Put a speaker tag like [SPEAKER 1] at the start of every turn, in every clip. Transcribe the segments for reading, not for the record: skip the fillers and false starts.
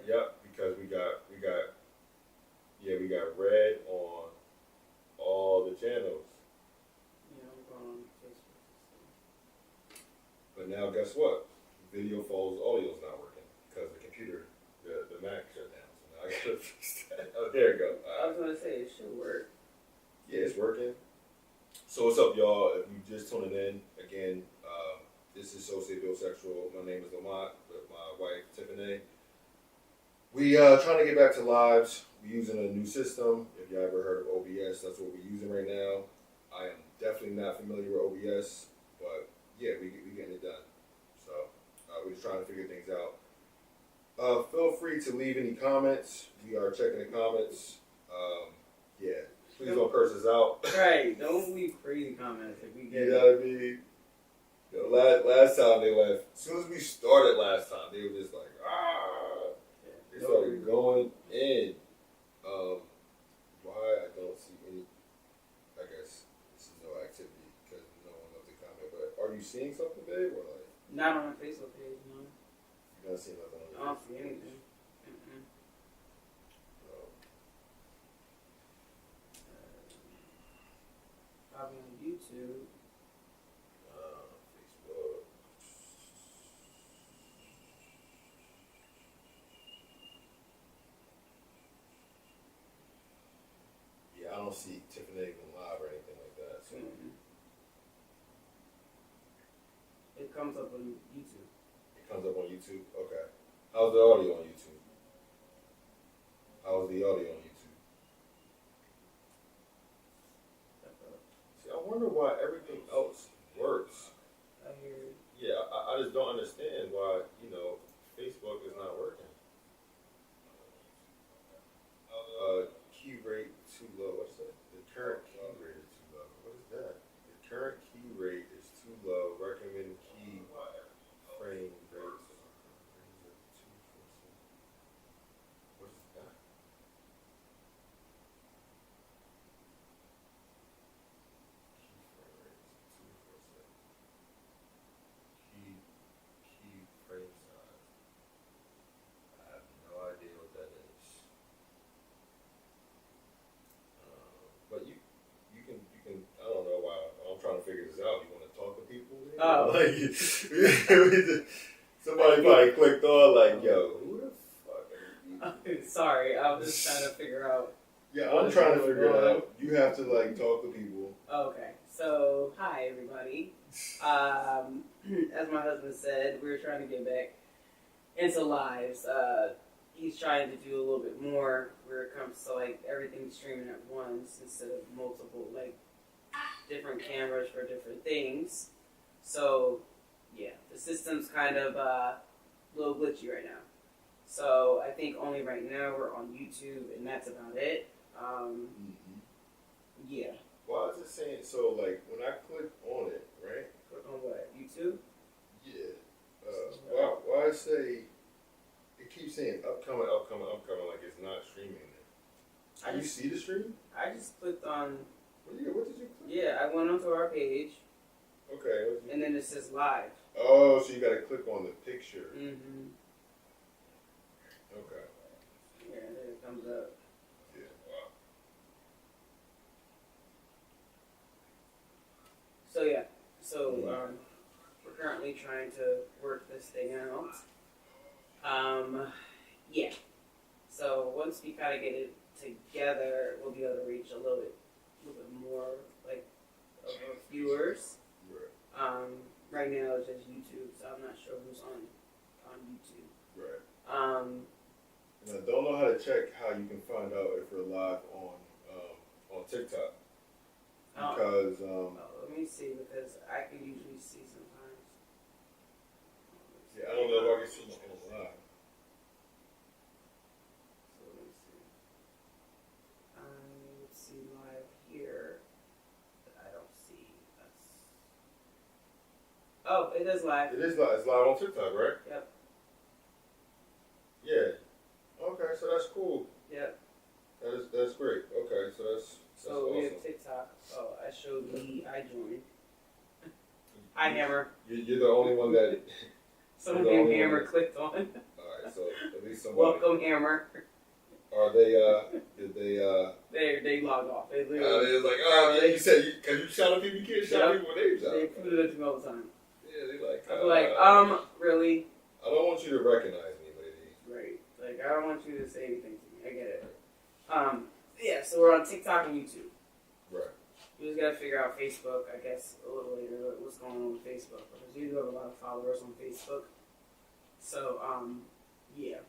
[SPEAKER 1] Yep, because we got red on all the channels.
[SPEAKER 2] Yeah, I'm going on Facebook.
[SPEAKER 1] But now guess what? Video falls, audio's not working because the computer, the Mac shut down. So now I gotta fix that. Oh, there you go.
[SPEAKER 2] I was gonna say it should work.
[SPEAKER 1] Yeah, it's working. So what's up, y'all? If you just tuning in, again, this is So Sapiosexual. My name is Lamont with my wife Tiffany. We trying to get back to lives. We're using a new system. If you ever heard of OBS, that's what we're using right now. I am definitely not familiar with OBS, but yeah, we getting it done. So we're just trying to figure things out. Feel free to leave any comments. We are checking the comments. Yeah, please don't curse us out.
[SPEAKER 2] Right, don't leave crazy comments if we get
[SPEAKER 1] You know what I mean? You know, last time they left, as soon as we started last time, they were just like, ah. They started going in. Why I don't see any, I guess this is no activity because no one left a comment, but are you seeing something, babe? Or like,
[SPEAKER 2] not on my Facebook page, no.
[SPEAKER 1] you're not seeing nothing on
[SPEAKER 2] I don't see anything.
[SPEAKER 1] No.
[SPEAKER 2] Probably on YouTube.
[SPEAKER 1] Facebook. Yeah, I don't see Tiffany even live or anything like that. So.
[SPEAKER 2] It comes up on YouTube.
[SPEAKER 1] It comes up on YouTube? Okay. How's the audio on YouTube? How's the audio on YouTube? See, I wonder why everything else works.
[SPEAKER 2] I hear.
[SPEAKER 1] Yeah, I just don't understand why, Facebook is not working. Key rate too low. What's that? The current key rate is too low. What is that? The current key rate is too low. Recommended key frame rates. What is that? Key frame rates 247. Key frame size. I have no idea what that is. But you can. I don't know why. I'm trying to figure this out. You want to talk to people?
[SPEAKER 2] Oh.
[SPEAKER 1] Like, somebody probably clicked on like, yo, who the fuck are you?
[SPEAKER 2] Sorry, I was just trying to figure out.
[SPEAKER 1] Yeah, I'm trying to figure it out. You have to like talk to people.
[SPEAKER 2] Okay, so hi everybody. As my husband said, we're trying to get back into lives. He's trying to do a little bit more where it comes to like everything streaming at once instead of multiple like different cameras for different things. So yeah, the system's kind of a little glitchy right now. So I think only right now we're on YouTube and that's about it. Yeah.
[SPEAKER 1] Why is it saying so? Like when I click on it, right?
[SPEAKER 2] Click on what? YouTube?
[SPEAKER 1] Yeah. Why say? It keeps saying upcoming, like it's not streaming there. Can you see the stream?
[SPEAKER 2] I just clicked on.
[SPEAKER 1] What did you click?
[SPEAKER 2] Yeah, I went onto our page.
[SPEAKER 1] Okay.
[SPEAKER 2] And then it says live.
[SPEAKER 1] Oh, so you got to click on the picture.
[SPEAKER 2] Mm-hmm.
[SPEAKER 1] Okay.
[SPEAKER 2] Yeah, and then it comes up.
[SPEAKER 1] Yeah. Wow.
[SPEAKER 2] So yeah, we're currently trying to work this thing out. Yeah. So once we kind of get it together, we'll be able to reach a little bit more like of our viewers.
[SPEAKER 1] Right.
[SPEAKER 2] Right now it's just YouTube, so I'm not sure who's on YouTube.
[SPEAKER 1] Right. And I don't know how to check how you can find out if we're live on TikTok because
[SPEAKER 2] let me see because I can usually see sometimes.
[SPEAKER 1] Yeah, I don't know if I can see my own live.
[SPEAKER 2] So let me see. I would see live here, but I don't see us. Oh, it is live.
[SPEAKER 1] It is live. It's live on TikTok, right?
[SPEAKER 2] Yep.
[SPEAKER 1] Yeah. Okay, so that's cool.
[SPEAKER 2] Yep.
[SPEAKER 1] That's great. Okay, so that's
[SPEAKER 2] so we
[SPEAKER 1] awesome.
[SPEAKER 2] have TikTok. Oh, I showed me. I joined. Hi, Hammer.
[SPEAKER 1] You're the only one that.
[SPEAKER 2] Someone named Hammer clicked on.
[SPEAKER 1] Alright, so at least somebody.
[SPEAKER 2] Welcome, Hammer.
[SPEAKER 1] Are they? Did they?
[SPEAKER 2] They logged off. They
[SPEAKER 1] They
[SPEAKER 2] literally.
[SPEAKER 1] was like, oh, you said because you shout at people, you can't shout at people when they shout.
[SPEAKER 2] They put it to me all the time.
[SPEAKER 1] Yeah, they like.
[SPEAKER 2] I'm like, really?
[SPEAKER 1] I don't want you to recognize me, lady.
[SPEAKER 2] Right. Like, I don't want you to say anything to me. I get it. Yeah. So we're on TikTok and YouTube.
[SPEAKER 1] Right.
[SPEAKER 2] We just gotta figure out Facebook, I guess, a little later. What's going on with Facebook? Because we do have a lot of followers on Facebook. So, yeah.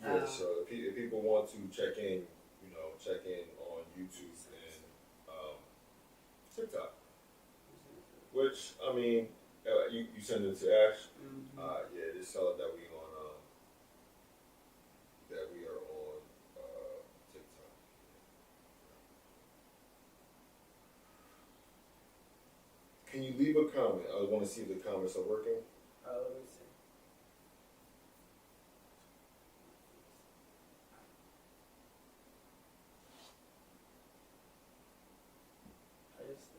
[SPEAKER 1] Yeah. So if people want to check in, check in on YouTube and TikTok. Which I mean, you send it to Ash.
[SPEAKER 2] Mm-hmm.
[SPEAKER 1] Yeah, just tell her that we on TikTok. Can you leave a comment? I want to see if the comments are working.
[SPEAKER 2] Let me see.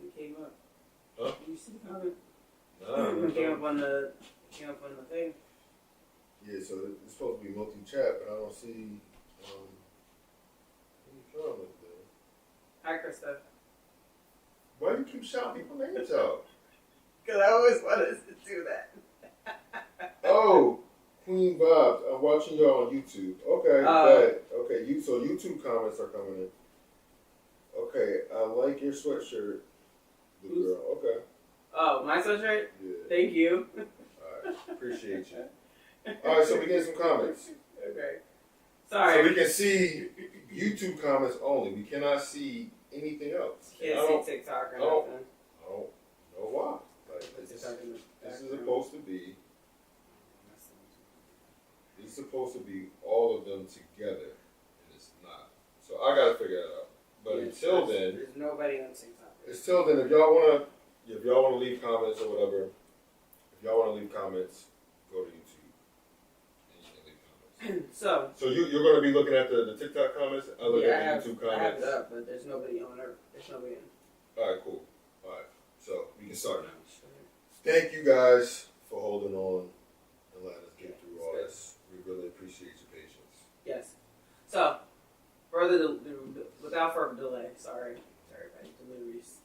[SPEAKER 2] It came up.
[SPEAKER 1] Huh?
[SPEAKER 2] Did you see the comment?
[SPEAKER 1] Nah,
[SPEAKER 2] It came up on the thing.
[SPEAKER 1] yeah, so it's supposed to be multi-chat, but I don't see any comment there.
[SPEAKER 2] Hi, Krista.
[SPEAKER 1] Why do you keep shouting people's names out?
[SPEAKER 2] Because I always wanted to do that.
[SPEAKER 1] Oh, Queen Vibes. I'm watching y'all on YouTube. Okay, bad. Okay, so YouTube comments are coming in. Okay, I like your sweatshirt, the girl. Okay.
[SPEAKER 2] Oh, my sweatshirt?
[SPEAKER 1] Yeah.
[SPEAKER 2] Thank you.
[SPEAKER 1] Alright, appreciate you. Alright, so we get some comments.
[SPEAKER 2] Okay. Sorry.
[SPEAKER 1] So we can see YouTube comments only. We cannot see anything else.
[SPEAKER 2] Can't see TikTok or nothing.
[SPEAKER 1] I don't know why. Like, this is supposed to be. It's supposed to be all of them together, and it's not. So I gotta figure that out. But until then,
[SPEAKER 2] there's nobody on TikTok.
[SPEAKER 1] Until then, if y'all wanna leave comments or whatever, go to YouTube and you can leave comments. So you're gonna be looking at the TikTok comments. I look at the YouTube comments.
[SPEAKER 2] I have it up, but there's nobody on there. There's nobody in.
[SPEAKER 1] All right, cool. All right, so we can start now. Thank you guys for holding on and letting us get through all this. We really appreciate your patience.
[SPEAKER 2] Yes. So, without further delay, sorry about deliveries.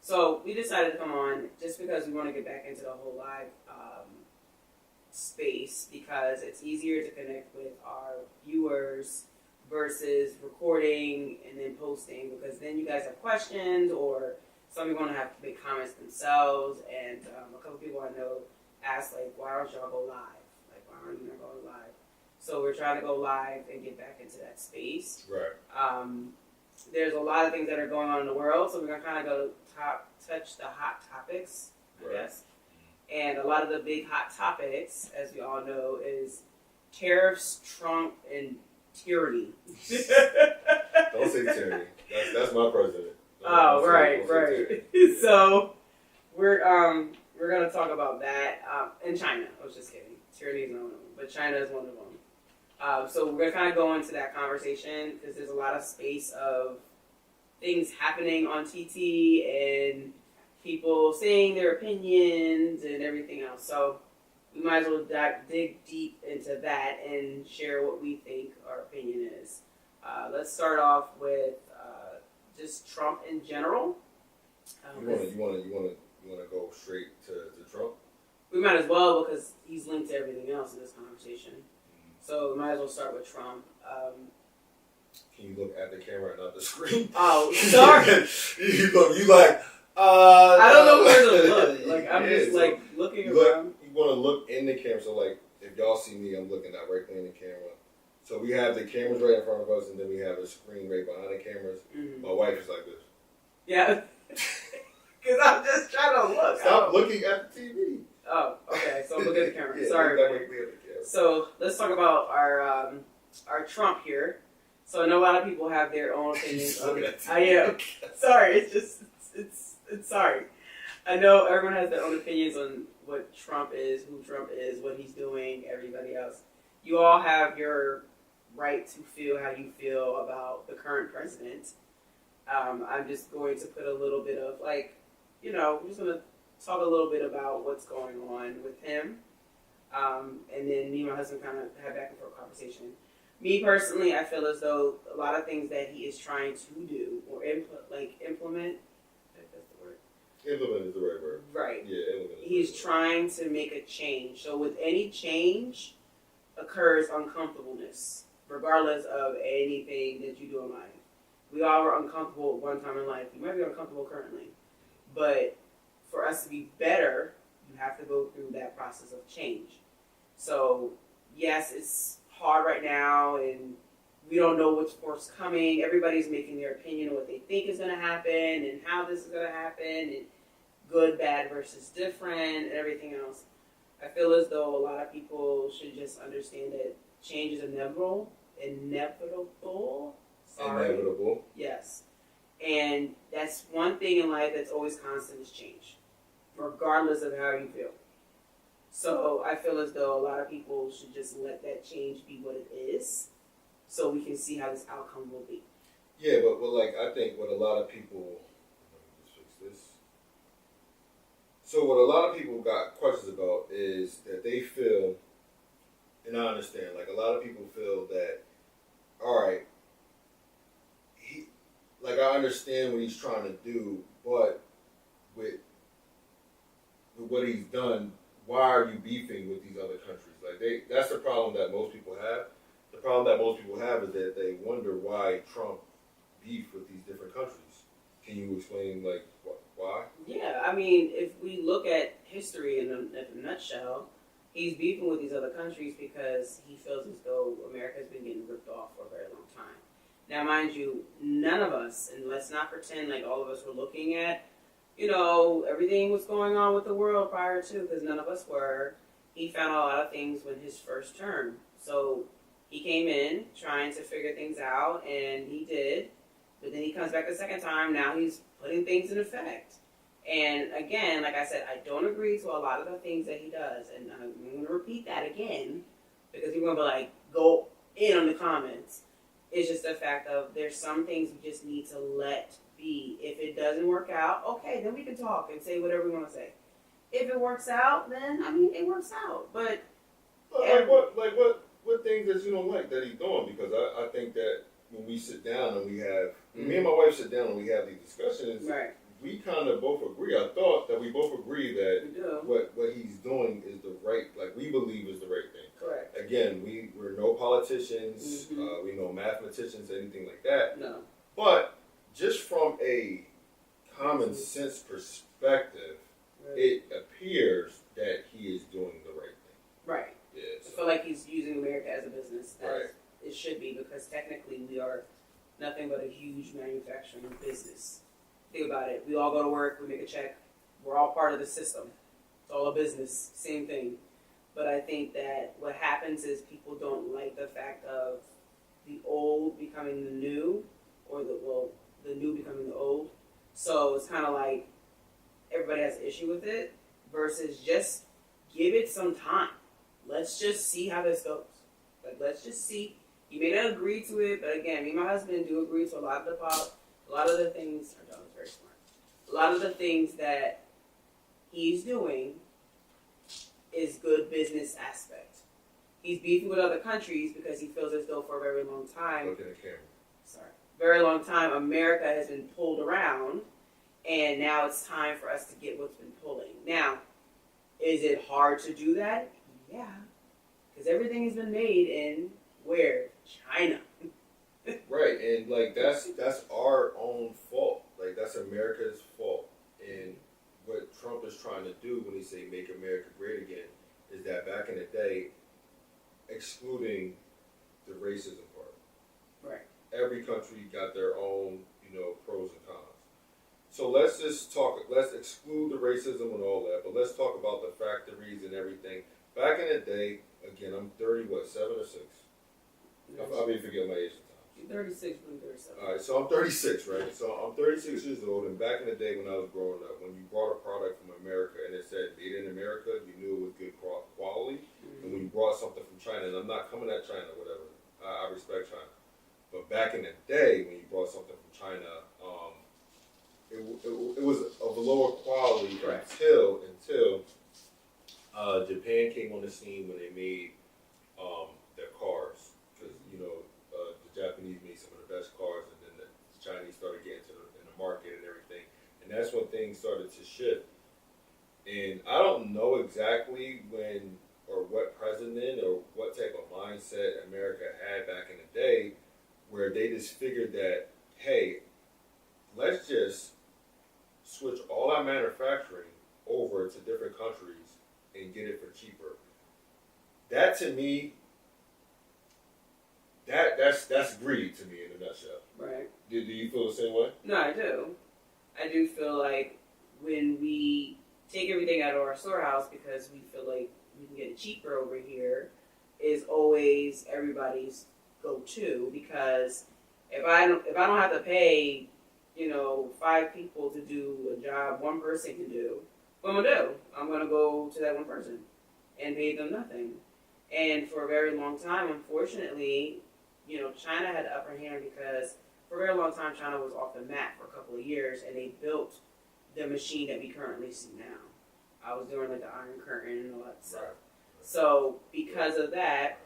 [SPEAKER 2] So we decided to come on just because we want to get back into the whole live space, because it's easier to connect with our viewers versus recording and then posting, because then you guys have questions or some people want to have to make comments themselves, and a couple people I know asked, like, why don't y'all go live? Like, why aren't you not going live? So we're trying to go live and get back into that space.
[SPEAKER 1] Right.
[SPEAKER 2] There's a lot of things that are going on in the world, so we're going to kind of go touch the hot topics, I guess. And a lot of the big hot topics, as we all know, is tariffs, Trump, and tyranny.
[SPEAKER 1] Don't say tyranny. That's my president.
[SPEAKER 2] Oh, right. So we're gonna talk about that. And China. I was just kidding. Tyranny is not one of them, but China is one of them. So we're gonna kind of go into that conversation because there's a lot of space of things happening on TT and people saying their opinions and everything else. So we might as well dig deep into that and share what we think our opinion is. Let's start off with just Trump in general.
[SPEAKER 1] You wanna go straight to Trump?
[SPEAKER 2] We might as well, because he's linked to everything else in this conversation. So we might as well start with Trump.
[SPEAKER 1] Can you look at the camera and not the screen?
[SPEAKER 2] Oh, sorry.
[SPEAKER 1] you like.
[SPEAKER 2] I don't know where to look. Like, I'm just like looking around.
[SPEAKER 1] You want to look in the camera. So like, if y'all see me, I'm looking directly in the camera. So we have the cameras right in front of us, and then we have a screen right behind the cameras. Mm-hmm. My wife is like this. Yeah.
[SPEAKER 2] Because I'm just trying to look.
[SPEAKER 1] Stop looking at the TV.
[SPEAKER 2] Oh, okay. So look at the camera.
[SPEAKER 1] Yeah,
[SPEAKER 2] sorry.
[SPEAKER 1] Directly at the camera.
[SPEAKER 2] So let's talk about our Trump here. So I know a lot of people have their own opinions. I am. Sorry. It's sorry. I know everyone has their own opinions on what Trump is, who Trump is, what he's doing, everybody else. You all have your right to feel how you feel about the current president. I'm just going to put a little bit of, we're just going to talk a little bit about what's going on with him. And then me and my husband kind of had back and forth conversation. Me personally, I feel as though a lot of things that he is trying to do or implement, if that's the word.
[SPEAKER 1] Implement is the right word.
[SPEAKER 2] Right.
[SPEAKER 1] Yeah, implement.
[SPEAKER 2] He's trying to make a change. So with any change occurs uncomfortableness, regardless of anything that you do in life. We all were uncomfortable at one time in life. You might be uncomfortable currently. But for us to be better, you have to go through that process of change. So, yes, it's hard right now, and we don't know what's forthcoming. Everybody's making their opinion on what they think is going to happen and how this is going to happen, and good, bad versus different, and everything else. I feel as though a lot of people should just understand that change is inevitable.
[SPEAKER 1] Inevitable.
[SPEAKER 2] Yes. And that's one thing in life that's always constant is change, regardless of how you feel. So I feel as though a lot of people should just let that change be what it is, so we can see how this outcome will be.
[SPEAKER 1] Yeah, but like I think what a lot of people, let me just fix this. So what a lot of people got questions about is that they feel, and I understand, like a lot of people feel that, all right, I understand what he's trying to do, but with what he's done, why are you beefing with these other countries? Like that's the problem that most people have. The problem that most people have is that they wonder why Trump beef with these different countries. Can you explain like why?
[SPEAKER 2] Yeah, I mean, if we look at history in a nutshell, he's beefing with these other countries because he feels as though America has been getting ripped off for a very long time. Now, mind you, none of us, and let's not pretend like all of us were looking at, everything was going on with the world prior to, because none of us were. He found a lot of things when his first term. So he came in trying to figure things out, and he did. But then he comes back the second time. Now he's putting things in effect. And again, like I said, I don't agree to a lot of the things that he does. And I'm going to repeat that again, because you're going to be like, go in on the comments. It's just the fact of there's some things we just need to let be. If it doesn't work out, okay, then we can talk and say whatever we want to say. If it works out, then it works out. But
[SPEAKER 1] what things that you don't like that he's doing? Because I think that when we sit down and me and my wife sit down and we have these discussions,
[SPEAKER 2] right.
[SPEAKER 1] We kind of both agree. I thought that we both agree that what he's doing is the right, like we believe is the right thing.
[SPEAKER 2] Correct.
[SPEAKER 1] Again, we're no politicians,
[SPEAKER 2] Mm-hmm.
[SPEAKER 1] we no mathematicians, anything like that.
[SPEAKER 2] No.
[SPEAKER 1] But just from a common sense perspective,
[SPEAKER 2] Right.
[SPEAKER 1] it appears that he is doing the right thing.
[SPEAKER 2] Right.
[SPEAKER 1] Yeah.
[SPEAKER 2] I feel like he's using America as a business, as
[SPEAKER 1] Right.
[SPEAKER 2] it should be, because technically we are nothing but a huge manufacturing business. Think about it. We all go to work, we make a check. We're all part of the system. It's all a business, same thing. But I think that what happens is people don't like the fact of the old becoming the new, or the new becoming the old. So it's kind of like everybody has an issue with it versus just give it some time. Let's just see how this goes. Like, let's just see. He may not agree to it, but again, me and my husband do agree to a lot of the things. Our dog is very smart. A lot of the things that he's doing is good business aspect. He's beefing with other countries because he feels as though for a very long time,
[SPEAKER 1] Look at the camera.
[SPEAKER 2] very long time, America has been pulled around, and now it's time for us to get what's been pulling. Now, is it hard to do that? Yeah, because everything has been made in where? China.
[SPEAKER 1] Right, and like that's our own fault. Like that's America's fault. And what Trump is trying to do when he say "Make America Great Again" is that back in the day, excluding the racism part.
[SPEAKER 2] Right.
[SPEAKER 1] Every country got their own, pros and cons. So let's exclude the racism and all that, but let's talk about the factories and everything. Back in the day, again, I'm 7 or 6. I'll be forgetting my age sometimes.
[SPEAKER 2] You're 36, I'm 37.
[SPEAKER 1] All right, so I'm 36, right? So I'm 36 years old, and back in the day when I was growing up, when you brought a product from America and it said "Made in America," you knew it was good quality.
[SPEAKER 2] Mm-hmm.
[SPEAKER 1] And when you brought something from China, and I'm not coming at China, whatever, I respect China. But back in the day, when you brought something from China, it was of a lower quality
[SPEAKER 2] Correct.
[SPEAKER 1] until Japan came on the scene when they made their cars, because the Japanese made some of the best cars, and then the Chinese started getting in the market and everything, and that's when things started to shift. And I don't know exactly when or what president or what type of mindset America had back in the day, where they just figured that, hey, let's just switch all our manufacturing over to different countries and get it for cheaper. That to me, that's greed to me in a nutshell.
[SPEAKER 2] Right.
[SPEAKER 1] Do you feel the same way?
[SPEAKER 2] No, I do. I do feel like when we take everything out of our storehouse because we feel like we can get it cheaper over here, is always everybody's go-to. Because if I don't have to pay, 5 people to do a job one person can do, what am I gonna do? I'm gonna go to that one person and pay them nothing. And for a very long time, unfortunately, China had the upper hand because for a very long time, China was off the map for a couple of years, and they built the machine that we currently see now. I was doing like the Iron Curtain and all that stuff. Right. So because of that,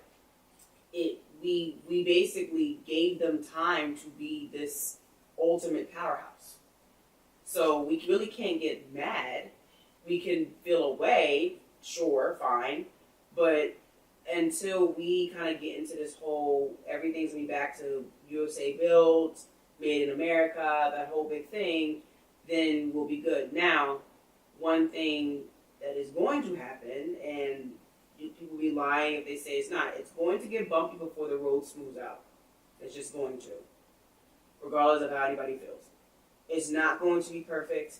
[SPEAKER 2] we basically gave them time to be this ultimate powerhouse. So we really can't get mad. We can feel away, sure, fine, but until we kind of get into this whole everything's gonna be back to USA built, made in America, that whole big thing, then we'll be good. Now, one thing that is going to happen, and people will be lying if they say it's not, it's going to get bumpy before the road smooths out. It's just going to, regardless of how anybody feels. It's not going to be perfect.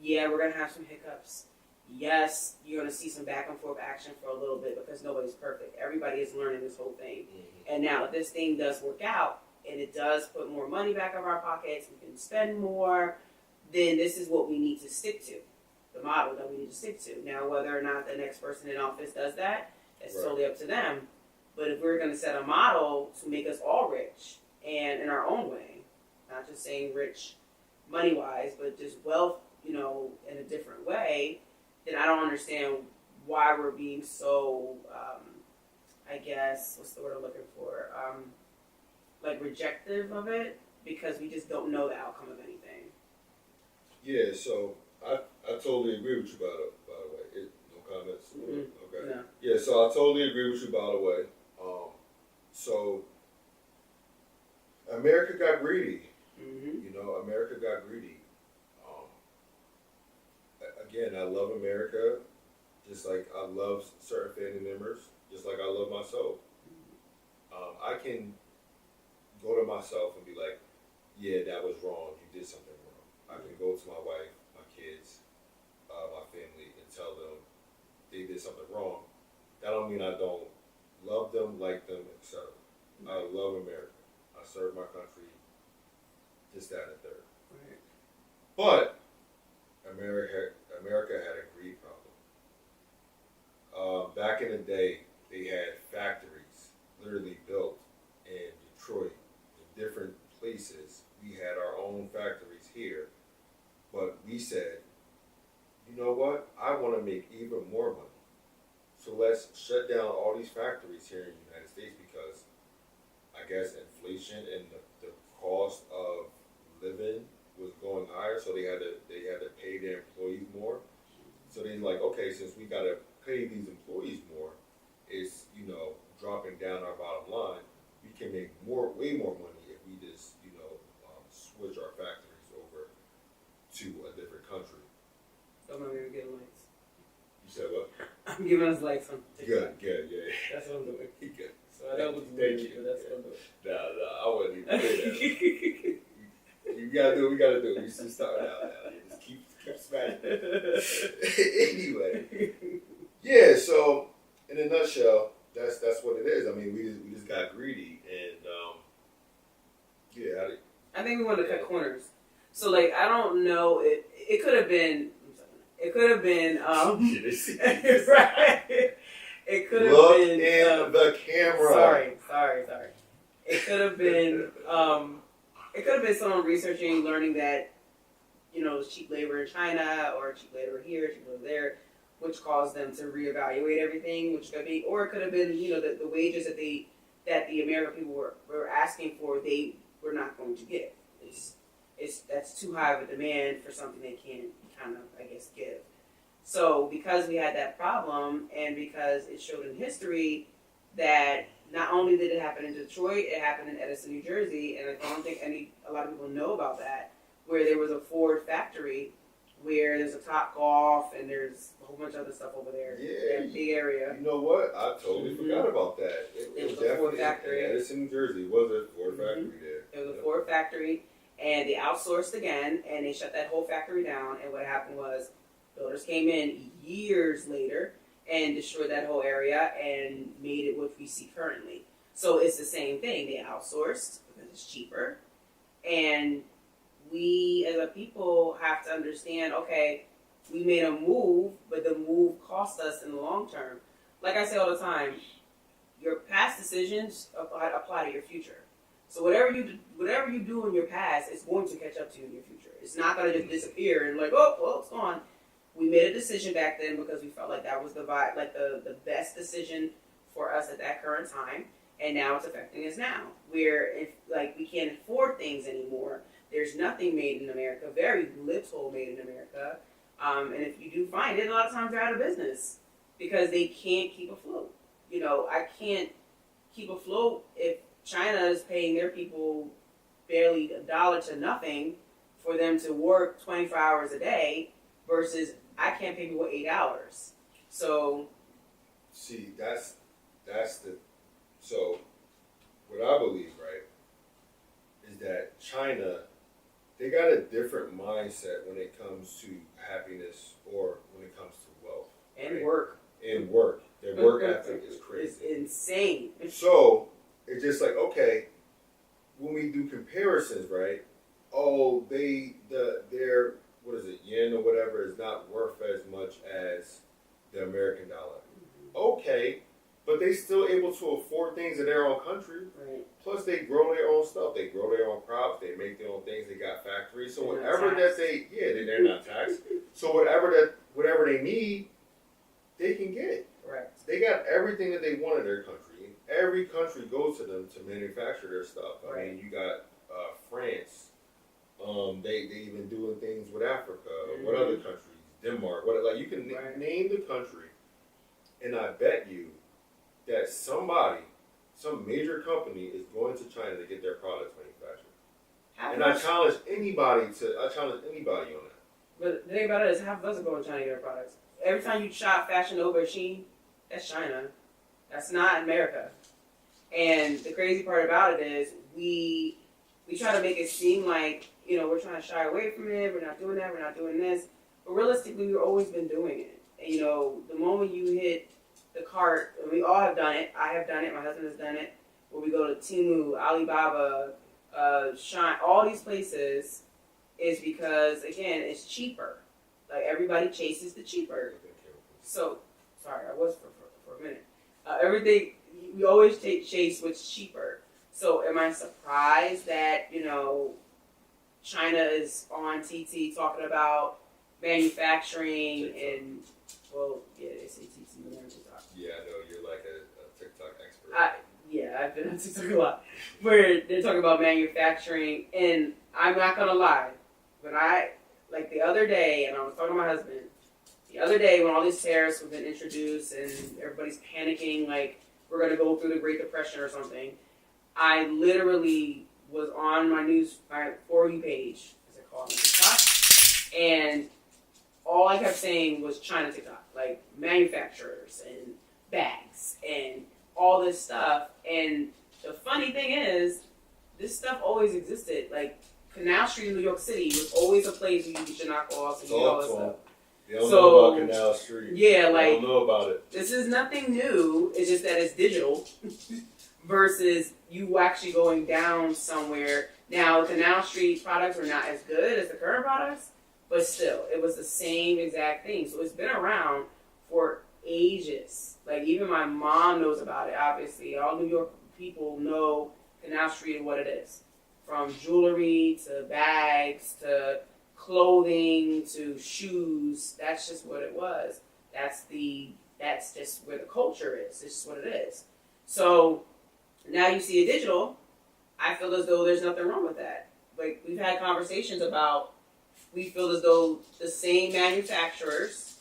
[SPEAKER 2] Yeah, we're going to have some hiccups. Yes, you're going to see some back and forth action for a little bit because nobody's perfect. Everybody is learning this whole thing. Mm-hmm. And now if this thing does work out and it does put more money back in our pockets, we can spend more, then this is what we need to stick to, the model that we need to stick to. Now, whether or not the next person in office does that, that's right. Totally up to them. But if we're going to set a model to make us all rich and in our own way, not just saying rich money-wise, but just wealth, in a different way, then I don't understand why we're being so, I guess, what's the word I'm looking for? Rejective of it, because we just don't know the outcome of anything.
[SPEAKER 1] Yeah, so I totally agree with you, by the way. No comments? Mm-hmm. Okay. No. Yeah, so I totally agree with you, by the way. So America got greedy. Mm-hmm. America got greedy. Again, I love America, just like I love certain family members, just like I love myself. I can go to myself and be like, yeah, that was wrong. You did something wrong. I can go to my wife, my kids, my family, and tell them they did something wrong. That don't mean I don't love them, like them, etc. I love America. I serve my country, this, that, and the third. Right. But America had a greed problem. Back in the day, they had factories literally built in Detroit, in different places. We had our own factories here, but we said, you know what? I want to make even more money. So let's shut down all these factories here in the United States because I guess inflation and the cost of living was going higher, so they had to pay their employees more. So they're like, okay, since we got to pay these employees more, it's dropping down our bottom line. We can make way more money if we just switch our factories over to a different country.
[SPEAKER 2] So I'm not even getting lights.
[SPEAKER 1] You said what?
[SPEAKER 2] I'm giving us lights on TikTok.
[SPEAKER 1] Good, yeah.
[SPEAKER 2] That's what I'm doing.
[SPEAKER 1] Good.
[SPEAKER 2] So I know what's weird, but that's what I'm doing.
[SPEAKER 1] No, I wouldn't even say that. You gotta do what we gotta do. We just start out now. Just keep smashing it. Anyway. Yeah, so in a nutshell, that's what it is. I mean, we just got greedy and yeah.
[SPEAKER 2] I think we want to cut corners. So I don't know. It could have been. It could have been. Right. It could have been.
[SPEAKER 1] Look in the camera.
[SPEAKER 2] Sorry. It could have been. It could have been someone learning that, there's cheap labor in China or cheap labor here, cheap labor there. which caused them to reevaluate everything, which could be, or it could have been, the wages that the American people were asking for, they were not going to get. That's too high of a demand for something they can't kind of, I guess, give. So because we had that problem, and because it showed in history that not only did it happen in Detroit, it happened in Edison, New Jersey, and I don't think a lot of people know about that, where there was a Ford factory, where there's a Top Golf, and there's a whole bunch of other stuff over there.
[SPEAKER 1] Yeah,
[SPEAKER 2] That big area.
[SPEAKER 1] You know what? I totally forgot about that.
[SPEAKER 2] It was a
[SPEAKER 1] definitely
[SPEAKER 2] Ford factory.
[SPEAKER 1] In Edison, New Jersey, was a Ford factory there.
[SPEAKER 2] It was a Ford factory, and they outsourced again, and they shut that whole factory down. And what happened was, builders came in years later and destroyed that whole area and made it what we see currently. So it's the same thing. They outsourced because it's cheaper, and we as a people have to understand, okay, we made a move, but the move cost us in the long term. Like I say all the time, your past decisions apply to your future. So whatever you do in your past, it's going to catch up to you in your future. It's not going to just disappear and like, oh, well, it's gone. We made a decision back then because we felt like that was the best decision for us at that current time, and now it's affecting us now. Where if we can't afford things anymore, there's nothing made in America, very little made in America, and if you do find it, a lot of times they're out of business because they can't keep afloat. I can't keep afloat if China is paying their people barely $1 to nothing for them to work 24 hours a day versus I can't pay people 8 hours. So,
[SPEAKER 1] see, that's so what I believe, right, is that China, they got a different mindset when it comes to happiness or when it comes to wealth.
[SPEAKER 2] And
[SPEAKER 1] right?
[SPEAKER 2] work.
[SPEAKER 1] And work. Their work ethic is crazy.
[SPEAKER 2] It's insane.
[SPEAKER 1] So it's just like, okay, when we do comparisons, right? Oh, their what is it, yen or whatever is not worth as much as the American dollar. Okay, but they still able to afford things in their own country.
[SPEAKER 2] Right.
[SPEAKER 1] Plus, they grow their own stuff. They grow their own crops. They make their own things. They got factories. So
[SPEAKER 2] They're
[SPEAKER 1] whatever
[SPEAKER 2] not
[SPEAKER 1] that they're not taxed. So whatever they need, they can get.
[SPEAKER 2] Correct.
[SPEAKER 1] They got everything that they want in their country. Every country goes to them to manufacture their stuff. I mean, you got France. They even doing things with Africa. What other countries? Denmark. You can name the country, and I bet you that some major company is going to China to get their products manufactured. And I challenge anybody on that.
[SPEAKER 2] But the thing about it is, half of us are going to China to get their products. Every time you shop Fashion Nova or Shein, that's China. That's not America. And the crazy part about it is we try to make it seem like, we're trying to shy away from it. We're not doing that. We're not doing this. But realistically, we've always been doing it. And, the moment you hit the cart, and we all have done it. I have done it. My husband has done it. Where we go to Temu, Alibaba, Shine, all these places, is because, again, it's cheaper. Like, everybody chases the cheaper. So, sorry, I was for a minute. Everything, we always chase what's cheaper. So am I surprised that, China is on TT talking about manufacturing and, well, yeah, they say TT on TikTok.
[SPEAKER 1] Yeah, I know, you're like a TikTok expert.
[SPEAKER 2] I've been on TikTok a lot. Where they're talking about manufacturing, and I'm not going to lie, but the other day, and I was talking to my husband, the other day when all these tariffs have been introduced and everybody's panicking like we're going to go through the Great Depression or something, I literally was on my For You page, as I call it, TikTok, and all I kept saying was China TikTok, like manufacturers and bags and all this stuff. And the funny thing is, this stuff always existed. Like Canal Street in New York City was always a place where you should knock off and do all this stuff.
[SPEAKER 1] They don't know about Canal Street.
[SPEAKER 2] Yeah,
[SPEAKER 1] they don't know about it.
[SPEAKER 2] This is nothing new. It's just that it's digital versus you actually going down somewhere. Now, Canal Street products are not as good as the current products, but still, it was the same exact thing. So it's been around for ages. Like, even my mom knows about it, obviously. All New York people know Canal Street and what it is. From jewelry to bags to clothing to shoes. That's just what it was. That's just where the culture is. It's just what it is. So now you see a digital. I feel as though there's nothing wrong with that. Like, we've had conversations about, we feel as though the same manufacturers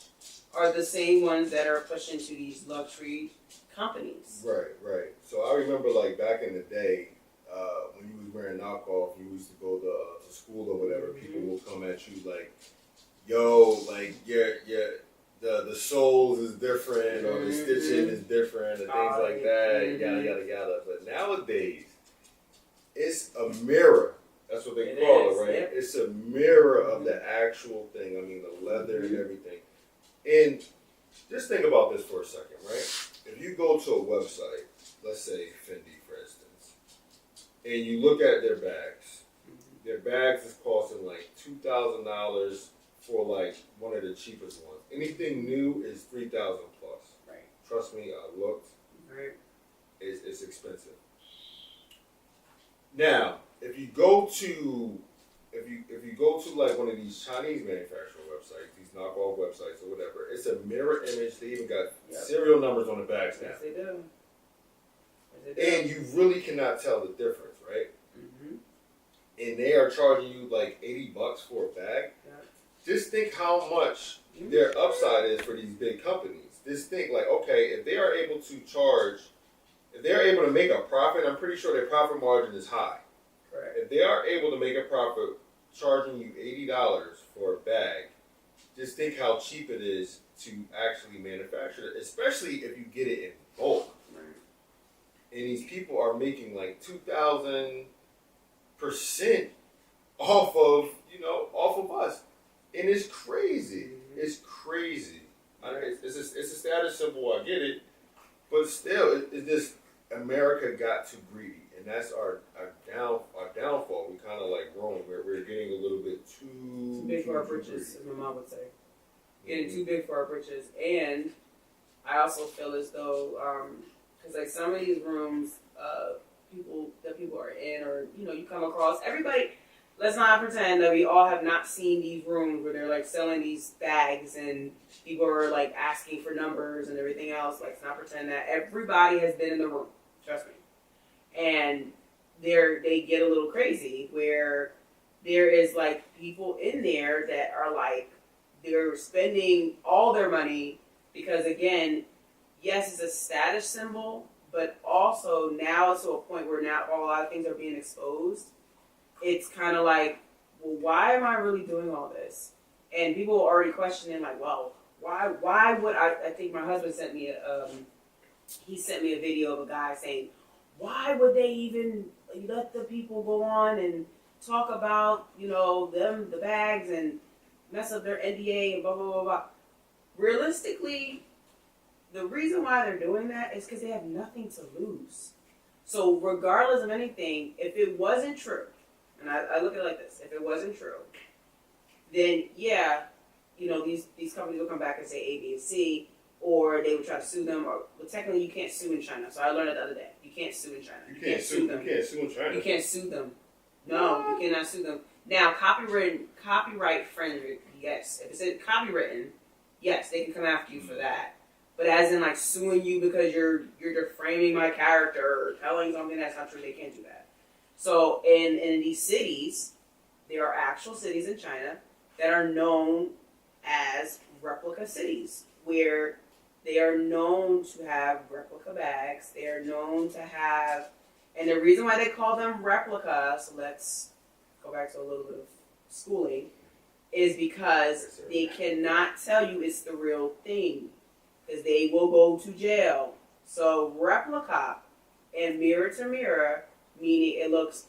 [SPEAKER 2] are the same ones that are pushing to these luxury companies.
[SPEAKER 1] Right. So I remember, like, back in the day, when you was wearing knockoff, you used to go to school or whatever, people will come at you like, yo, like, the soles is different, or the stitching is different, and things like that, yada. But nowadays, it's a mirror. That's what they call it, right? Yep. It's a mirror of the actual thing. I mean, the leather and everything. And just think about this for a second, right? If you go to a website, let's say Fendi, for instance, and you look at their bags is costing like $2,000 for like one of the cheapest ones. Anything new is $3,000 plus.
[SPEAKER 2] Right.
[SPEAKER 1] Trust me, I looked.
[SPEAKER 2] Right.
[SPEAKER 1] It's expensive. Now, if you go to like one of these Chinese manufacturer websites, these knockoff websites or whatever, it's a mirror image. They even got serial numbers on the bags now.
[SPEAKER 2] Yes, they do.
[SPEAKER 1] And you really cannot tell the difference, right? Mm-hmm. And they are charging you like $80 for a bag. Yeah. Just think how much their upside is for these big companies. Just think like, okay, if they are able to make a profit, I'm pretty sure their profit margin is high.
[SPEAKER 2] Correct.
[SPEAKER 1] If they are able to make a profit charging you $80 for a bag, just think how cheap it is to actually manufacture it, especially if you get it in bulk. Right. And these people are making like 2,000% off of us. And it's crazy. Mm-hmm. It's crazy. Right. It's a status symbol, I get it. But still, it's just America got too greedy. And that's our downfall. We kind of like growing. We're getting a little bit too
[SPEAKER 2] big for our britches, as my mom would say. Getting too big for our britches. And I also feel as though, because like some of these rooms, people are in, or you come across everybody. Let's not pretend that we all have not seen these rooms where they're like selling these bags and people are like asking for numbers and everything else. Like, let's not pretend that everybody has been in the room. Trust me. And they get a little crazy where there is like people in there that are like, they're spending all their money because, again, yes, it's a status symbol, but also now it's to a point where now a lot of things are being exposed. It's kind of like, well, why am I really doing all this? And people are already questioning, like, well, why would I think my husband sent me a video of a guy saying, why would they even let the people go on and talk about, the bags and mess up their NDA and blah, blah, blah, blah. Realistically, the reason why they're doing that is because they have nothing to lose. So regardless of anything, if it wasn't true, and I look at it like this, if it wasn't true, then yeah, these companies will come back and say A, B, and C, or they would try to sue them, well, technically you can't sue in China. So I learned it the other day. You can't sue in China.
[SPEAKER 1] You can't sue them. You can't sue in China.
[SPEAKER 2] You can't sue them. No, you cannot sue them. Now, copyright friendly, yes. If it's copywritten, yes, they can come after you for that. But as in like suing you because you're deframing my character or telling something that's not true, they can't do that. So in these cities, there are actual cities in China that are known as replica cities, where they are known to have replica bags. They are known to have, and the reason why they call them replica, so let's go back to a little bit of schooling, is because they cannot tell you it's the real thing, because they will go to jail. So replica and mirror to mirror, meaning it looks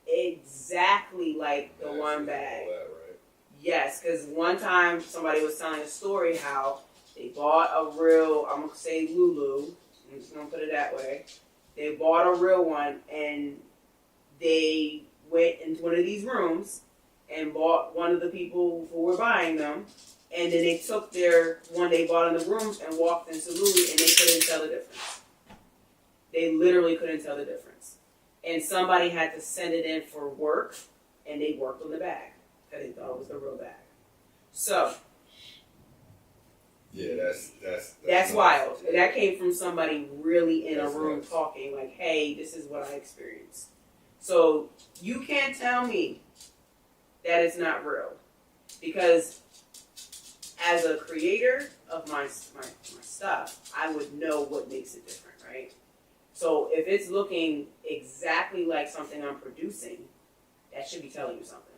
[SPEAKER 2] exactly like the one bag.
[SPEAKER 1] That, right?
[SPEAKER 2] Yes, because one time somebody was telling a story how they bought a real, I'm going to say Lulu, I'm just going to put it that way. They bought a real one and they went into one of these rooms and bought one of the people who were buying them, and then they took their one they bought in the rooms and walked into Lulu and they couldn't tell the difference. They literally couldn't tell the difference. And somebody had to send it in for work, and they worked on the bag because they thought it was the real bag. So,
[SPEAKER 1] Yeah,
[SPEAKER 2] That's wild. And that came from somebody really in
[SPEAKER 1] That's
[SPEAKER 2] a room
[SPEAKER 1] nuts.
[SPEAKER 2] talking like, hey, this is what I experienced. So you can't tell me that it's not real. Because as a creator of my stuff, I would know what makes it different, right? So if it's looking exactly like something I'm producing, that should be telling you something.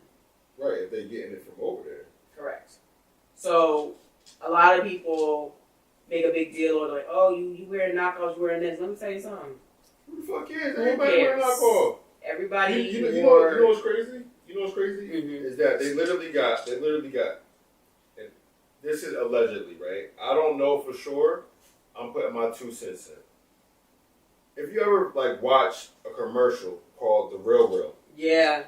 [SPEAKER 1] Right, if they're getting it from over there.
[SPEAKER 2] Correct. So a lot of people make a big deal or they're like, oh, you wearing knockoffs, you wearing this. Let me tell you something.
[SPEAKER 1] Who the fuck cares?
[SPEAKER 2] Who
[SPEAKER 1] Everybody wearing
[SPEAKER 2] cares?
[SPEAKER 1] knockoff.
[SPEAKER 2] Everybody
[SPEAKER 1] You
[SPEAKER 2] wore...
[SPEAKER 1] know what's crazy? You know what's crazy?
[SPEAKER 2] Mm-hmm.
[SPEAKER 1] Is that they literally got, and this is allegedly, right? I don't know for sure. I'm putting my 2 cents in. If you ever like watch a commercial called The Real,
[SPEAKER 2] Yeah.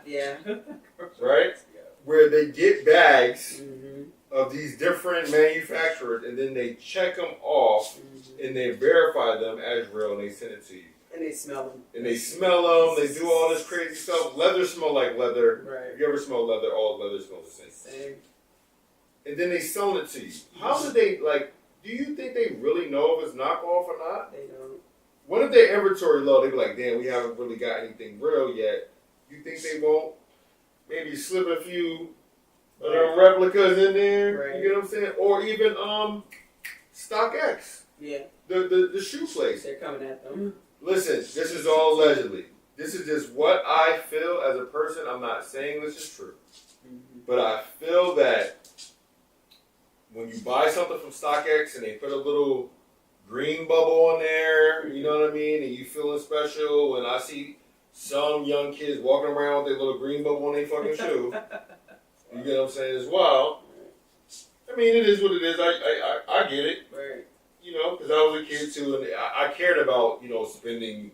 [SPEAKER 1] right? Yeah. Where they get bags
[SPEAKER 2] Mm-hmm.
[SPEAKER 1] of these different manufacturers and then they check them off
[SPEAKER 2] Mm-hmm.
[SPEAKER 1] and they verify them as real and they send it to you.
[SPEAKER 2] And they smell them.
[SPEAKER 1] And they smell them, they do all this crazy stuff. Leather smell like leather.
[SPEAKER 2] Right.
[SPEAKER 1] If you ever smell leather, all leather smells the same. And then they sell it to you. How do they, like, do you think they really know if it's knockoff or not?
[SPEAKER 2] They don't.
[SPEAKER 1] What if their inventory low? They be like, damn, we haven't really got anything real yet. You think they won't maybe slip a few of them replicas in there?
[SPEAKER 2] Right.
[SPEAKER 1] You get what I'm saying? Or even StockX.
[SPEAKER 2] Yeah.
[SPEAKER 1] The shoe place.
[SPEAKER 2] They're coming at them.
[SPEAKER 1] Listen, this is all allegedly. This is just what I feel as a person. I'm not saying this is true.
[SPEAKER 2] Mm-hmm.
[SPEAKER 1] But I feel that when you buy something from StockX and they put a little green bubble on there, you know what I mean, and you feeling special, when I see some young kids walking around with their little green bubble on their fucking shoe, you get what I'm saying, as well. I mean, it is what it is. I get it.
[SPEAKER 2] Right.
[SPEAKER 1] You know, because I was a kid too, and I cared about, you know, spending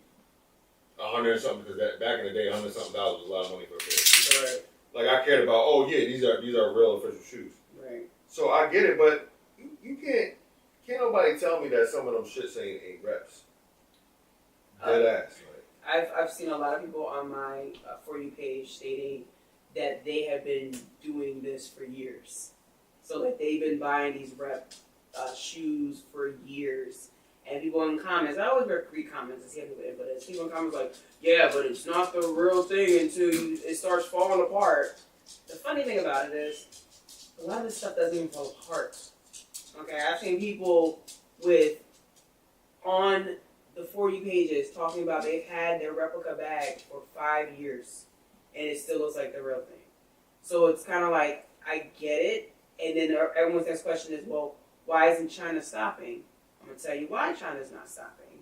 [SPEAKER 1] $100 and something, because that back in the day, $100 and something was a lot of money for a pair.
[SPEAKER 2] Right.
[SPEAKER 1] Like, I cared about, oh yeah, these are real official shoes.
[SPEAKER 2] Right.
[SPEAKER 1] So I get it, but you can't nobody tell me that some of them shits ain't reps. Dead ass. Right?
[SPEAKER 2] I've seen a lot of people on my For You page stating that they have been doing this for years. So like they've been buying these rep shoes for years. And people in comments, I always read comments and see how people input it. People in comments like, yeah, but it's not the real thing until it starts falling apart. The funny thing about it is, a lot of this stuff doesn't even fall apart. Okay, I've seen people on the For You pages talking about they've had their replica bag for 5 years and it still looks like the real thing. So it's kind of like, I get it. And then everyone's next question is, well, why isn't China stopping? I'm going to tell you why China's not stopping.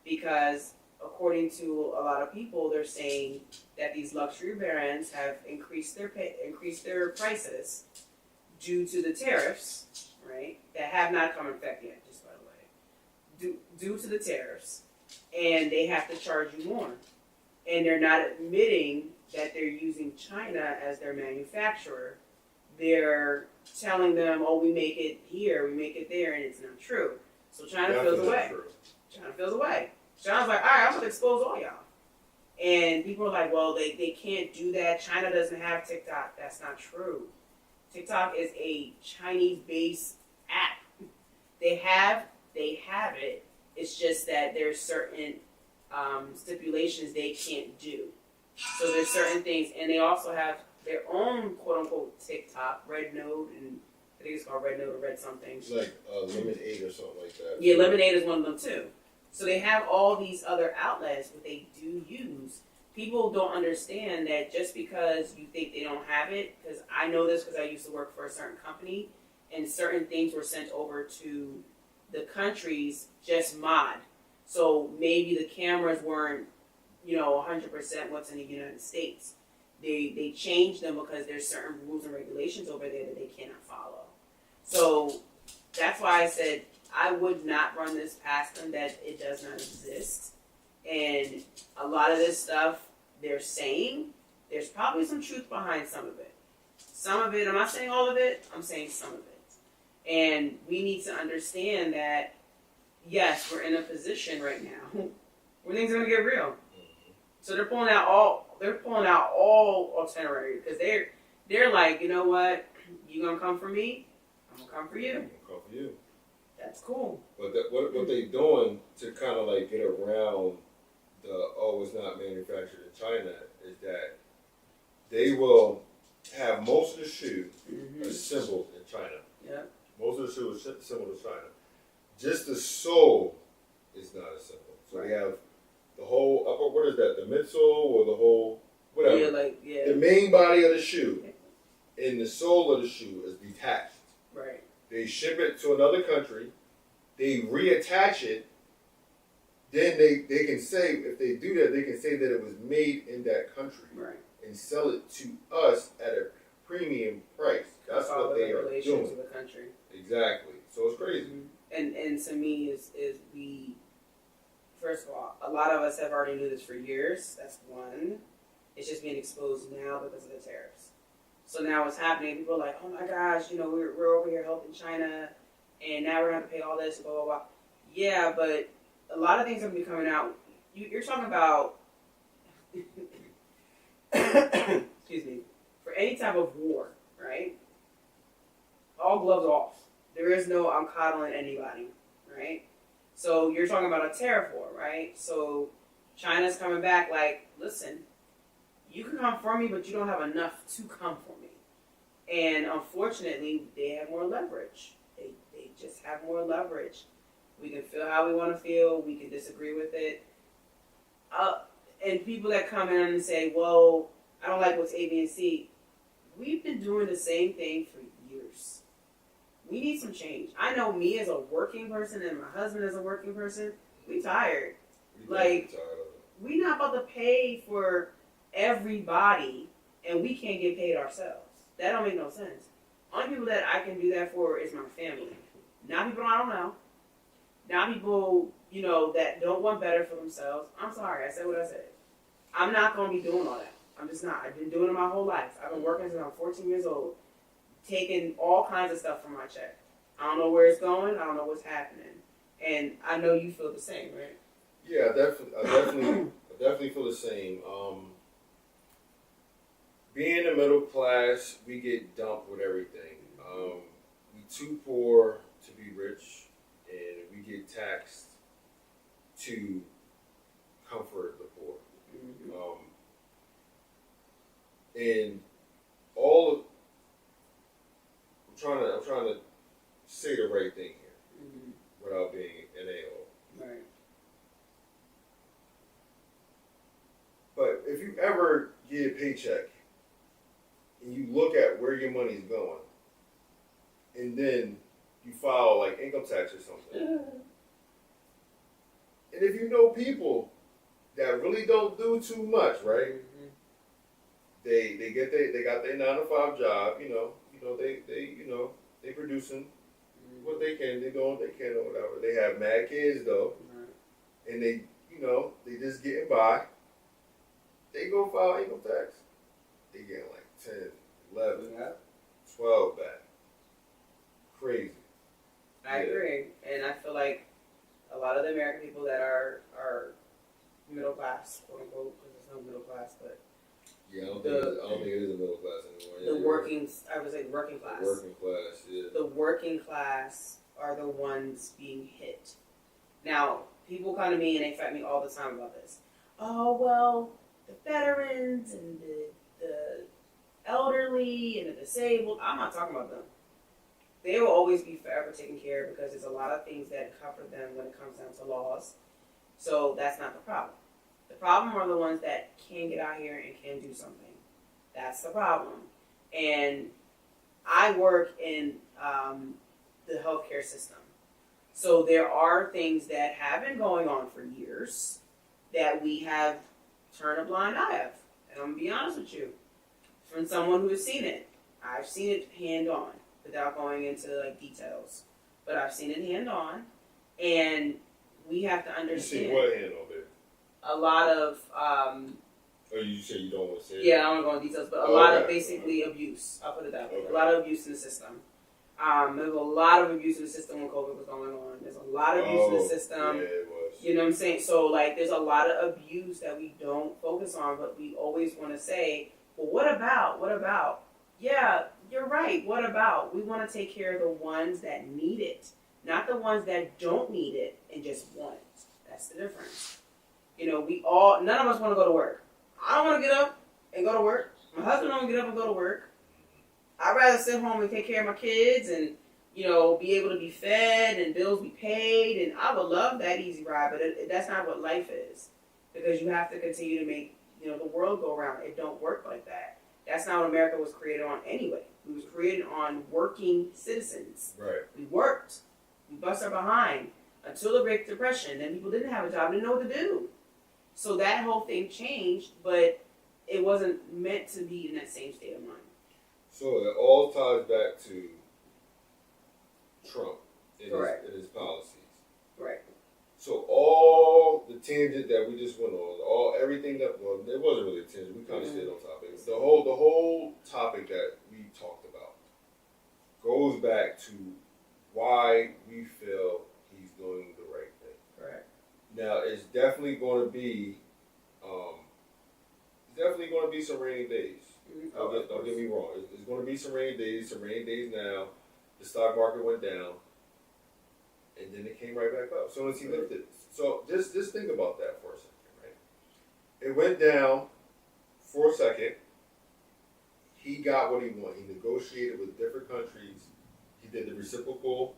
[SPEAKER 2] Because according to a lot of people, they're saying that these luxury brands have increased their prices due to the tariffs, right? That have not come in effect yet, just by the way. Due to the tariffs, and they have to charge you more. And they're not admitting that they're using China as their manufacturer. They're telling them, oh, we make it here, we make it there, and it's not true. So China feels away. China feels away. China's like, all right, I'm going to expose all y'all. And people are like, well, they can't do that. China doesn't have TikTok. That's not true. TikTok is a Chinese-based app. They have it. It's just that there's certain stipulations they can't do. So there's certain things, and they also have their own quote-unquote TikTok, Red Node, and I think it's called Red Node or Red something.
[SPEAKER 1] It's like Lemonade or something like that.
[SPEAKER 2] Yeah, Lemonade is one of them too. So they have all these other outlets that they do use. People don't understand that just because you think they don't have it, because I know this because I used to work for a certain company, and certain things were sent over to the countries just mod. So maybe the cameras weren't, 100% what's in the United States. They changed them because there's certain rules and regulations over there that they cannot follow. So that's why I said I would not run this past them, that it does not exist. And a lot of this stuff they're saying, there's probably some truth behind some of it. Some of it, I'm not saying all of it, I'm saying some of it. And we need to understand that, yes, we're in a position right now where things are going to get real. So they're pulling out all itinerary, because they're like, you know what, you gonna come for me, I'm gonna come for you.
[SPEAKER 1] I'm gonna come for you.
[SPEAKER 2] That's cool.
[SPEAKER 1] But what they doing to kind of like get around it's not manufactured in China is that they will have most of the shoe assembled in China.
[SPEAKER 2] Yeah.
[SPEAKER 1] Most of the shoe is assembled in China. Just the sole is not assembled. So they have the whole upper, what is that, the midsole or the whole, whatever. The main body of the shoe and the sole of the shoe is detached.
[SPEAKER 2] Right.
[SPEAKER 1] They ship it to another country. They reattach it. Then they can say, if they do that, they can say that it was made in that country.
[SPEAKER 2] Right.
[SPEAKER 1] And sell it to us at a premium price. That's what they are doing.
[SPEAKER 2] To the country.
[SPEAKER 1] Exactly. So it's crazy.
[SPEAKER 2] And to me is we, first of all, a lot of us have already knew this for years. That's one. It's just being exposed now because of the tariffs. So now what's happening, people are like, oh my gosh, we're over here helping China, and now we're going to have to pay all this, blah, blah, blah. Yeah, but a lot of things are going to be coming out. You're talking about, excuse me, for any type of war, right? All gloves off. There is no I'm coddling anybody, right? So you're talking about a tariff war, right? So China's coming back like, listen, you can come for me, but you don't have enough to come for me. And unfortunately, they have more leverage. They just have more leverage. We can feel how we want to feel. We can disagree with it. And people that come in and say, well, I don't like what's A, B, and C. We've been doing the same thing for years. We need some change. I know me as a working person and my husband as a working person, we tired. We not about to pay for everybody and we can't get paid ourselves. That don't make no sense. Only people that I can do that for is my family. Not people I don't know. Not people, that don't want better for themselves. I'm sorry, I said what I said. I'm not going to be doing all that. I'm just not. I've been doing it my whole life. I've been working since I'm 14 years old, taking all kinds of stuff from my check. I don't know where it's going. I don't know what's happening. And I know you feel the same, right?
[SPEAKER 1] Yeah, I definitely feel the same. Being the middle class, we get dumped with everything. We too poor to be rich, and we get taxed to comfort the poor. And I'm trying to say the right thing here without being an a-hole.
[SPEAKER 2] Right.
[SPEAKER 1] But if you ever get a paycheck and you look at where your money's going, and then you file like income tax or something, and if you know people that really don't do too much, right? They got their 9-to-5 job, they producing what they can, they doing what they can or whatever. They have mad kids though, and they just getting by. They go file income tax, they get like 10, 11, 12 back. Crazy.
[SPEAKER 2] I agree, and I feel like a lot of the American people that are middle class, quote unquote, because there's no middle class, but
[SPEAKER 1] I don't think it is a middle class anymore.
[SPEAKER 2] I would say working class.
[SPEAKER 1] The working class, yeah.
[SPEAKER 2] The working class are the ones being hit. Now, people come to me and they fight me all the time about this. Oh, well, the veterans and the elderly and the disabled, I'm not talking about them. They will always be forever taken care of because there's a lot of things that cover them when it comes down to laws. So that's not the problem. The problem are the ones that can get out here and can do something. That's the problem. And I work in the healthcare system. So there are things that have been going on for years that we have turned a blind eye of. And I'm going to be honest with you. From someone who has seen it. I've seen it hand on without going into details. But I've seen it hand on. And we have to understand.
[SPEAKER 1] You see what hand on, baby?
[SPEAKER 2] A lot of
[SPEAKER 1] you say you don't want to say it?
[SPEAKER 2] Yeah, I don't want to go into details, but a lot of basically abuse. I'll put it that way.
[SPEAKER 1] Okay.
[SPEAKER 2] A lot of abuse in the system. There was a lot of abuse in the system when COVID was going on. There's a lot of abuse in the system.
[SPEAKER 1] Yeah, it was.
[SPEAKER 2] You know what I'm saying? So, there's a lot of abuse that we don't focus on, but we always want to say, well, what about? What about? Yeah, you're right. What about? We want to take care of the ones that need it. not the ones that don't need it and just want it. That's the difference. None of us want to go to work. I don't want to get up and go to work. My husband don't get up and go to work. I'd rather sit home and take care of my kids and, be able to be fed and bills be paid. And I would love that easy ride, but that's not what life is. Because you have to continue to make, the world go around. It don't work like that. That's not what America was created on anyway. We was created on working citizens.
[SPEAKER 1] Right.
[SPEAKER 2] We worked. We bust our behind until the Great Depression. Then people didn't have a job, didn't know what to do. So that whole thing changed, but it wasn't meant to be in that same state of mind.
[SPEAKER 1] So it all ties back to Trump and his policies.
[SPEAKER 2] Right.
[SPEAKER 1] So all the tangent that we just went on, everything that, well, it wasn't really a tangent. We kind of stayed on topic. The whole topic that we talked about goes back to why we feel he's doing the right thing.
[SPEAKER 2] Correct.
[SPEAKER 1] Now it's definitely going to be, some rainy days. Don't get me wrong. It's going to be some rainy days. Now. The stock market went down, and then it came right back up. So as he lifted, so just think about that for a second, right? It went down for a second. He got what he wanted. He negotiated with different countries. He did the reciprocal.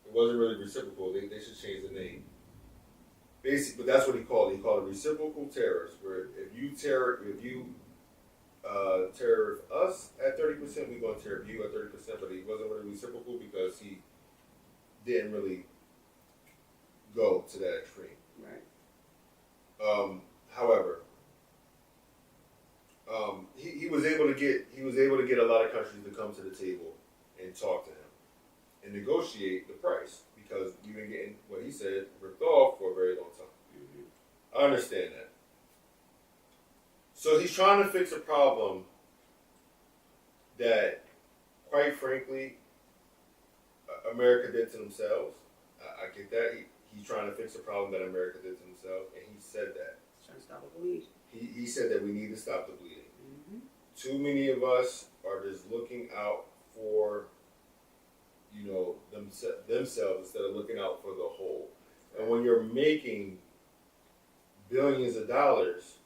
[SPEAKER 1] It wasn't really reciprocal. They should change the name. Basically, but that's what he called it. He called it reciprocal tariffs, where if you tariff us at 30%, we're going to tariff you at 30%, but he wasn't really reciprocal because he didn't really go to that extreme.
[SPEAKER 2] Right.
[SPEAKER 1] However, he was able to get a lot of countries to come to the table and talk to him and negotiate the price because we've been getting what he said ripped off for a very long time. Mm-hmm. I understand that. So he's trying to fix a problem that, quite frankly, America did to themselves. I get that. He's trying to fix a problem that America did to themselves, and he said that.
[SPEAKER 2] He's trying to stop the bleed.
[SPEAKER 1] He said that we need to stop the bleeding.
[SPEAKER 2] Mm-hmm.
[SPEAKER 1] Too many of us are just looking out for, themselves instead of looking out for the whole. And when you're making billions of dollars,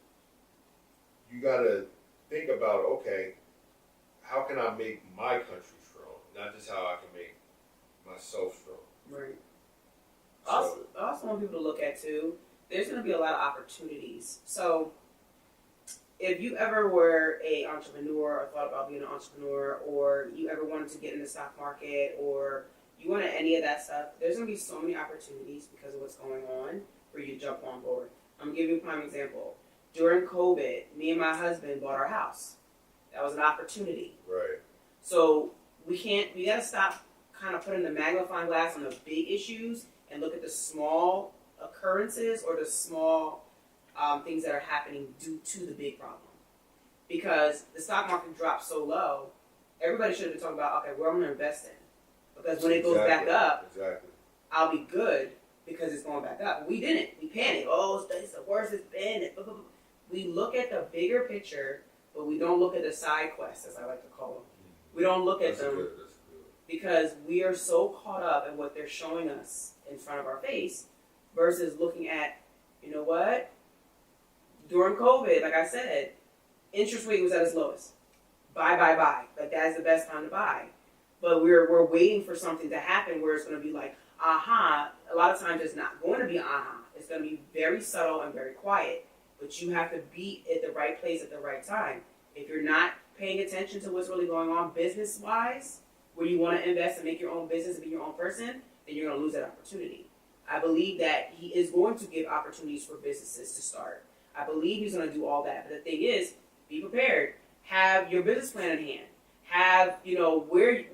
[SPEAKER 1] you got to think about, okay, how can I make my country strong? Not just how I can make myself strong.
[SPEAKER 2] Right.
[SPEAKER 1] So,
[SPEAKER 2] I also want people to look at, too, there's going to be a lot of opportunities. So if you ever were an entrepreneur or thought about being an entrepreneur or you ever wanted to get in the stock market or you wanted any of that stuff, there's going to be so many opportunities because of what's going on for you to jump on board. I'm going to give you a prime example. During COVID, me and my husband bought our house. That was an opportunity.
[SPEAKER 1] right.
[SPEAKER 2] So we got to stop kind of putting the magnifying glass on the big issues and look at the small occurrences or the small things that are happening due to the big problem. Because the stock market dropped so low, everybody should have been talking about, okay, where I'm going to invest in. Because when it goes back up, I'll be good because it's going back up. We didn't. We panicked. Oh, it's the worst it's been. We look at the bigger picture, but we don't look at the side quests, as I like to call them. We don't look at them because we are so caught up in what they're showing us in front of our face versus looking at, you know what? During COVID, like I said, interest rate was at its lowest. Buy. Like that's the best time to buy. But we're waiting for something to happen where it's going to be like, aha. A lot of times it's not going to be aha. It's going to be very subtle and very quiet. But you have to be at the right place at the right time. If you're not paying attention to what's really going on business-wise, where you want to invest and make your own business and be your own person, then you're going to lose that opportunity. I believe that he is going to give opportunities for businesses to start. I believe he's going to do all that. But the thing is, be prepared. Have your business plan in hand. Have,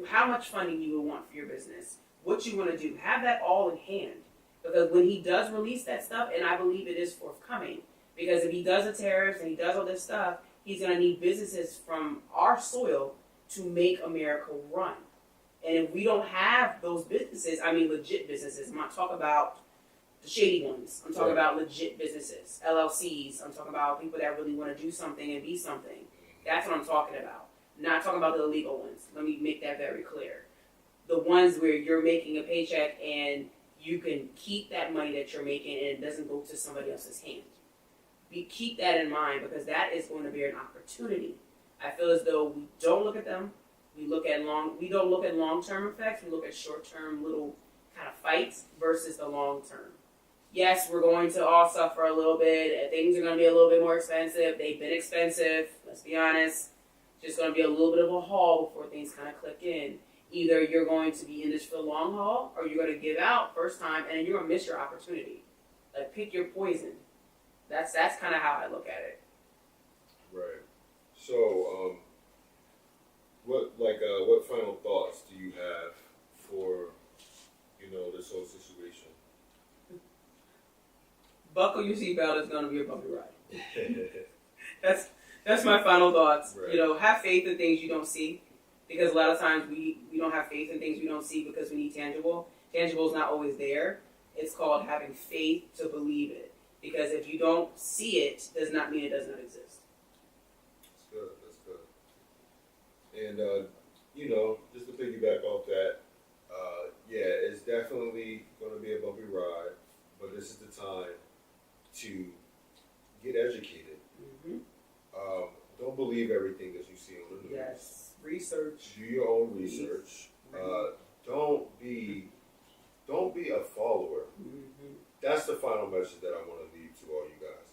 [SPEAKER 2] how much funding you would want for your business. What you want to do. Have that all in hand. Because when he does release that stuff, and I believe it is forthcoming, because if he does the tariffs and he does all this stuff, he's going to need businesses from our soil to make America run. And if we don't have those businesses, I mean legit businesses, I'm not talking about the shady ones. I'm talking about legit businesses, LLCs. I'm talking about people that really want to do something and be something. That's what I'm talking about. Not talking about the illegal ones. Let me make that very clear. the ones where you're making a paycheck and you can keep that money that you're making and it doesn't go to somebody else's hand. Keep that in mind because that is going to be an opportunity. I feel as though we don't look at them. We don't look at long-term effects. We look at short-term little kind of fights versus the long-term. Yes, we're going to all suffer a little bit. Things are going to be a little bit more expensive. They've been expensive. Let's be honest. Just going to be a little bit of a haul before things kind of click in. Either you're going to be in this for the long haul or you're going to give out first time and then you're going to miss your opportunity. Like, pick your poison. That's kind of how I look at it.
[SPEAKER 1] Right. So, what final thoughts do you have for, this whole situation?
[SPEAKER 2] Buckle your seatbelt. It's going to be a bumpy ride. That's my final thoughts.
[SPEAKER 1] Right.
[SPEAKER 2] Have faith in things you don't see, because a lot of times we don't have faith in things we don't see because we need tangible. Tangible is not always there. It's called having faith to believe it. Because if you don't see it, does not mean it does not exist.
[SPEAKER 1] That's good. And, just to piggyback off that, it's definitely going to be a bumpy ride, but this is the time to get educated.
[SPEAKER 2] Mm-hmm.
[SPEAKER 1] Don't believe everything that you see on the news.
[SPEAKER 2] Yes. Research.
[SPEAKER 1] Do your own research. Don't be a follower.
[SPEAKER 2] Mm-hmm.
[SPEAKER 1] That's the final message that I want to leave to all you guys.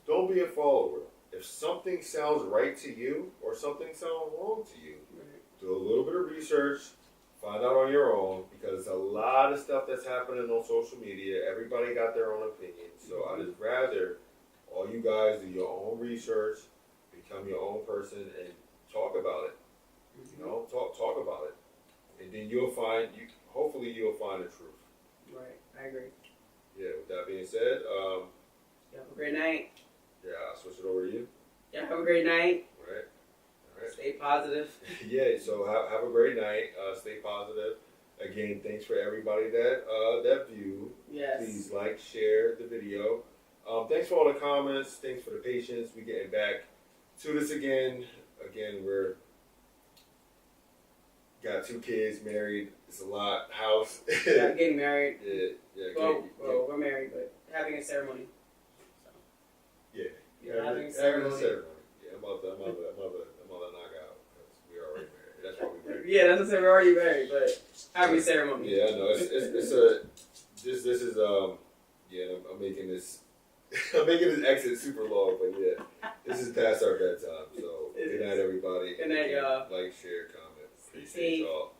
[SPEAKER 1] Don't be a follower. If something sounds right to you or something sounds wrong to you, do a little bit of research, find out on your own, because a lot of stuff that's happening on social media, everybody got their own opinion. So I just rather all you guys do your own research, become your own person, and talk about it. Talk about it, and then hopefully you'll find the truth.
[SPEAKER 2] Right, I agree.
[SPEAKER 1] Yeah. With that being said,
[SPEAKER 2] Have a great night.
[SPEAKER 1] yeah, I'll switch it over to you.
[SPEAKER 2] Yeah, have a great night.
[SPEAKER 1] All right.
[SPEAKER 2] Stay positive.
[SPEAKER 1] Yeah. So have a great night. Stay positive. Again, thanks for everybody that viewed.
[SPEAKER 2] Yes.
[SPEAKER 1] Please like, share the video. Thanks for all the comments. Thanks for the patience. We getting back to this again. Again, we're got 2 kids, married. It's a lot. House.
[SPEAKER 2] Yeah, getting married.
[SPEAKER 1] Yeah.
[SPEAKER 2] Well, we're married, but having a ceremony. So.
[SPEAKER 1] Yeah.
[SPEAKER 2] Having a
[SPEAKER 1] Having
[SPEAKER 2] ceremony.
[SPEAKER 1] a ceremony. Yeah, I'm about to knock out because we already married. That's why we married.
[SPEAKER 2] Yeah, that's what I said. We're already married, but having a ceremony.
[SPEAKER 1] Yeah, I know. This is I'm making this I'm making this exit super long, but yeah, this is past our bedtime. So good night, everybody.
[SPEAKER 2] Good night, y'all.
[SPEAKER 1] Like, share, comment. Appreciate
[SPEAKER 2] Stay
[SPEAKER 1] y'all.